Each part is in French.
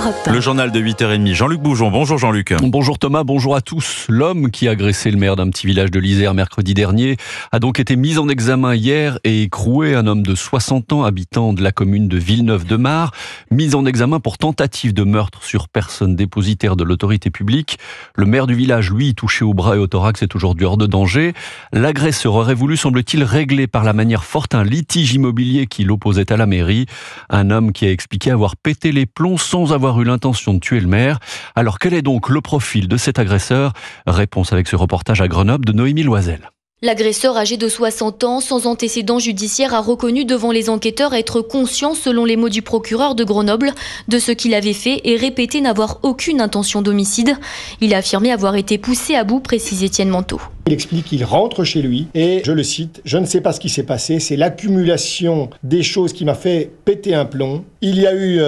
Europe 1. Le journal de 8h30, Jean-Luc Boujon. Bonjour Jean-Luc. Bonjour Thomas, bonjour à tous. L'homme qui a agressé le maire d'un petit village de l'Isère mercredi dernier a donc été mis en examen hier et écroué. Un homme de 60 ans, habitant de la commune de Villeneuve-de-Marre, mis en examen pour tentative de meurtre sur personne dépositaire de l'autorité publique. Le maire du village, lui, touché au bras et au thorax, est aujourd'hui hors de danger. L'agresseur aurait voulu, semble-t-il, régler par la manière forte un litige immobilier qui l'opposait à la mairie. Un homme qui a expliqué avoir pété les plombs sans avoir eu l'intention de tuer le maire. Alors quel est donc le profil de cet agresseur ? Réponse avec ce reportage à Grenoble de Noémie Loisel. L'agresseur âgé de 60 ans, sans antécédent judiciaire, a reconnu devant les enquêteurs être conscient, selon les mots du procureur de Grenoble, de ce qu'il avait fait et répété n'avoir aucune intention d'homicide. Il a affirmé avoir été poussé à bout, précise Étienne Manteau. Il explique qu'il rentre chez lui et, je le cite, « Je ne sais pas ce qui s'est passé, c'est l'accumulation des choses qui m'a fait péter un plomb. Il y a eu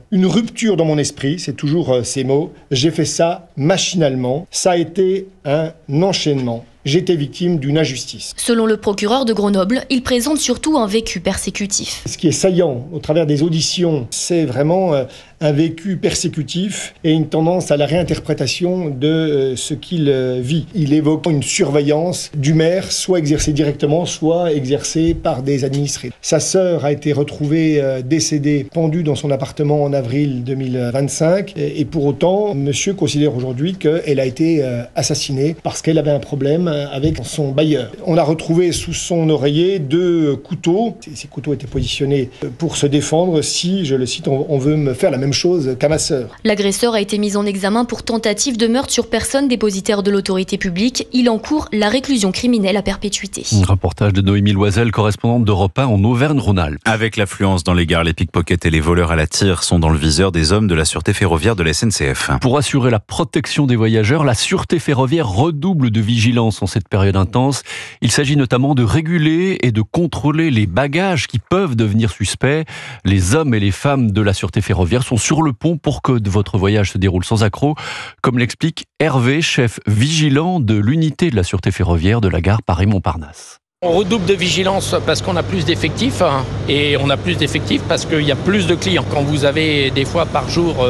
une rupture dans mon esprit, c'est toujours ces mots. J'ai fait ça machinalement. Ça a été un enchaînement. J'étais victime d'une injustice. » Selon le procureur de Grenoble, il présente surtout un vécu persécutif. Ce qui est saillant au travers des auditions, c'est vraiment un vécu persécutif et une tendance à la réinterprétation de ce qu'il vit. Il évoque une surveillance du maire, soit exercée directement, soit exercée par des administrés. Sa sœur a été retrouvée décédée, pendue dans son appartement en avril 2025. Et pour autant, monsieur considère aujourd'hui qu'elle a été assassinée parce qu'elle avait un problème avec son bailleur. On a retrouvé sous son oreiller 2 couteaux. Ces couteaux étaient positionnés pour se défendre si, je le cite, on veut me faire la même chose qu'à ma sœur. L'agresseur a été mis en examen pour tentative de meurtre sur personne dépositaire de l'autorité publique. Il encourt la réclusion criminelle à perpétuité. Un reportage de Noémie Loisel, correspondante d'Europe 1 en Auvergne-Rhône-Alpes. Avec l'affluence dans les gares, les pickpockets et les voleurs à la tire sont dans le viseur des hommes de la sûreté ferroviaire de la SNCF. Pour assurer la protection des voyageurs, la sûreté ferroviaire redouble de vigilance en cette période intense. Il s'agit notamment de réguler et de contrôler les bagages qui peuvent devenir suspects. Les hommes et les femmes de la sûreté ferroviaire sont sur le pont pour que votre voyage se déroule sans accroc, comme l'explique Hervé, chef vigilant de l'unité de la sûreté ferroviaire de la gare Paris-Montparnasse. On redouble de vigilance parce qu'on a plus d'effectifs et on a plus d'effectifs parce qu'il y a plus de clients. Quand vous avez des fois par jour,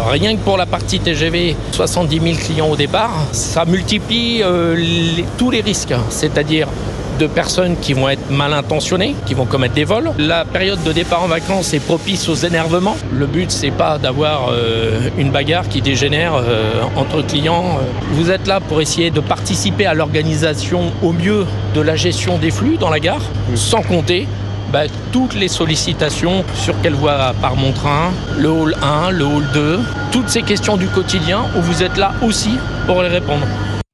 rien que pour la partie TGV, 70 000 clients au départ, ça multiplie tous les risques, c'est-à-dire de personnes qui vont être mal intentionnées, qui vont commettre des vols. La période de départ en vacances est propice aux énervements. Le but, c'est pas d'avoir une bagarre qui dégénère entre clients. Vous êtes là pour essayer de participer à l'organisation au mieux de la gestion des flux dans la gare, sans compter toutes les sollicitations sur quelle voie part mon train, le hall 1, le hall 2, toutes ces questions du quotidien où vous êtes là aussi pour les répondre.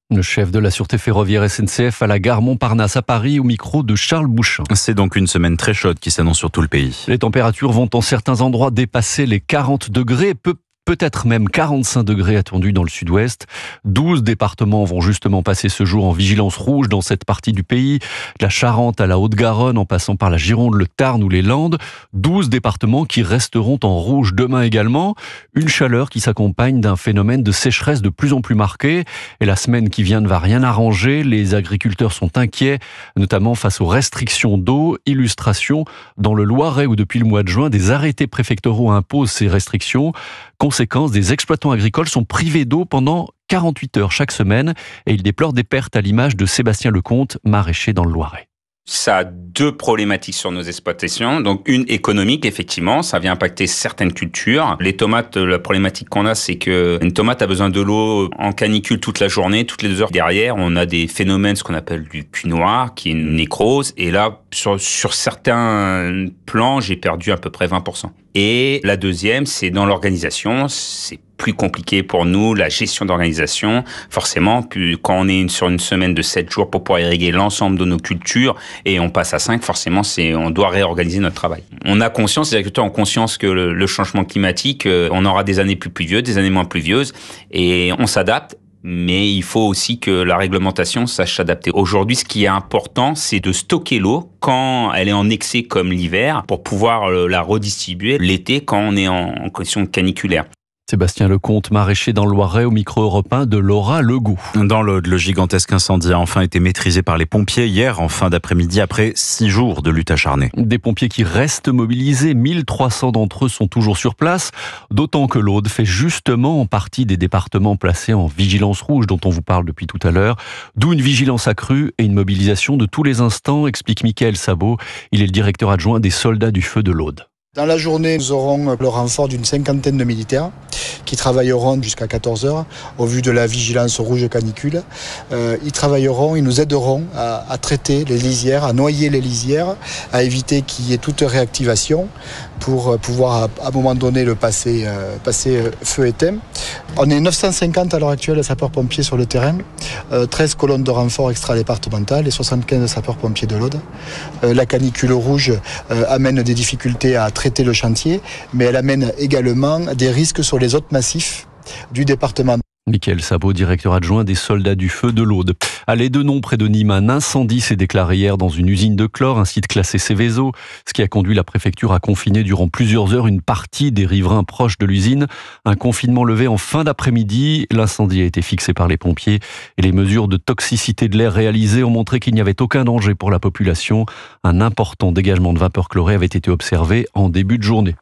Le chef de la sûreté ferroviaire SNCF à la gare Montparnasse à Paris, au micro de Charles Bouchin. C'est donc une semaine très chaude qui s'annonce sur tout le pays. Les températures vont en certains endroits dépasser les 40 degrés, peut-être même 45 degrés attendus dans le sud-ouest. 12 départements vont justement passer ce jour en vigilance rouge dans cette partie du pays. De la Charente à la Haute-Garonne, en passant par la Gironde, le Tarn ou les Landes. 12 départements qui resteront en rouge demain également. Une chaleur qui s'accompagne d'un phénomène de sécheresse de plus en plus marqué. Et la semaine qui vient ne va rien arranger. Les agriculteurs sont inquiets, notamment face aux restrictions d'eau. Illustration, dans le Loiret où depuis le mois de juin, des arrêtés préfectoraux imposent ces restrictions. Conséquence, des exploitants agricoles sont privés d'eau pendant 48 heures chaque semaine et ils déplorent des pertes à l'image de Sébastien Lecomte, maraîcher dans le Loiret. Ça a 2 problématiques sur nos exploitations. Donc une économique, effectivement, ça vient impacter certaines cultures. Les tomates, la problématique qu'on a, c'est que une tomate a besoin de l'eau en canicule toute la journée, toutes les 2 heures. Derrière, on a des phénomènes, ce qu'on appelle du cul noir, qui est une nécrose. Et là, sur certains plans, j'ai perdu à peu près 20%. Et la deuxième, c'est dans l'organisation. C'est plus compliqué pour nous, la gestion d'organisation. Forcément, puis quand on est sur une semaine de 7 jours pour pouvoir irriguer l'ensemble de nos cultures et on passe à 5, forcément, on doit réorganiser notre travail. On a conscience, les agriculteurs ont conscience que le changement climatique, on aura des années plus pluvieuses, des années moins pluvieuses et on s'adapte. Mais il faut aussi que la réglementation sache s'adapter. Aujourd'hui, ce qui est important, c'est de stocker l'eau quand elle est en excès comme l'hiver pour pouvoir la redistribuer l'été quand on est en condition caniculaire. Sébastien Lecomte, maraîcher dans le Loiret, au micro européen de Laura Legout. Dans l'Aude, le gigantesque incendie a enfin été maîtrisé par les pompiers hier en fin d'après-midi après 6 jours de lutte acharnée. Des pompiers qui restent mobilisés, 1300 d'entre eux sont toujours sur place, d'autant que l'Aude fait justement partie des départements placés en vigilance rouge dont on vous parle depuis tout à l'heure, d'où une vigilance accrue et une mobilisation de tous les instants, explique Mickaël Sabot. Il est le directeur adjoint des soldats du feu de l'Aude. Dans la journée, nous aurons le renfort d'une 50aine de militaires qui travailleront jusqu'à 14h au vu de la vigilance rouge canicule. Ils nous aideront à traiter les lisières, à noyer les lisières, à éviter qu'il y ait toute réactivation pour pouvoir à un moment donné le passer feu et thème. On est 950 à l'heure actuelle sapeurs-pompiers sur le terrain, 13 colonnes de renfort extra-départementales et 75 sapeurs-pompiers de l'Aude. La canicule rouge amène des difficultés à traiter le chantier, mais elle amène également des risques sur les autres massifs du département. Mickaël Sabot, directeur adjoint des soldats du feu de l'Aude. À l'Aidenon, près de Nîmes, un incendie s'est déclaré hier dans une usine de chlore, un site classé Céveso, ce qui a conduit la préfecture à confiner durant plusieurs heures une partie des riverains proches de l'usine. Un confinement levé en fin d'après-midi. L'incendie a été fixé par les pompiers et les mesures de toxicité de l'air réalisées ont montré qu'il n'y avait aucun danger pour la population. Un important dégagement de vapeur chlorée avait été observé en début de journée.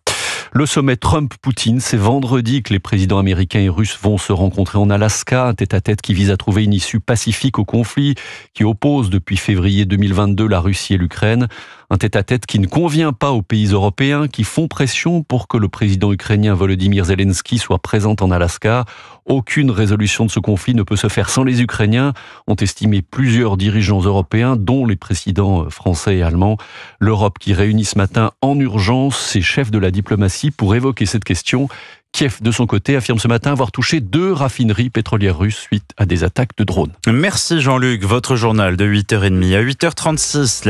Le sommet Trump-Poutine, c'est vendredi que les présidents américains et russes vont se rencontrer en Alaska, un tête-à-tête qui vise à trouver une issue pacifique au conflit qui oppose depuis février 2022 la Russie et l'Ukraine. Un tête-à-tête qui ne convient pas aux pays européens qui font pression pour que le président ukrainien Volodymyr Zelensky soit présent en Alaska. Aucune résolution de ce conflit ne peut se faire sans les Ukrainiens, ont estimé plusieurs dirigeants européens, dont les présidents français et allemands. L'Europe qui réunit ce matin en urgence ses chefs de la diplomatie pour évoquer cette question. Kiev, de son côté, affirme ce matin avoir touché 2 raffineries pétrolières russes suite à des attaques de drones. Merci Jean-Luc. Votre journal de 8h30 à 8h36.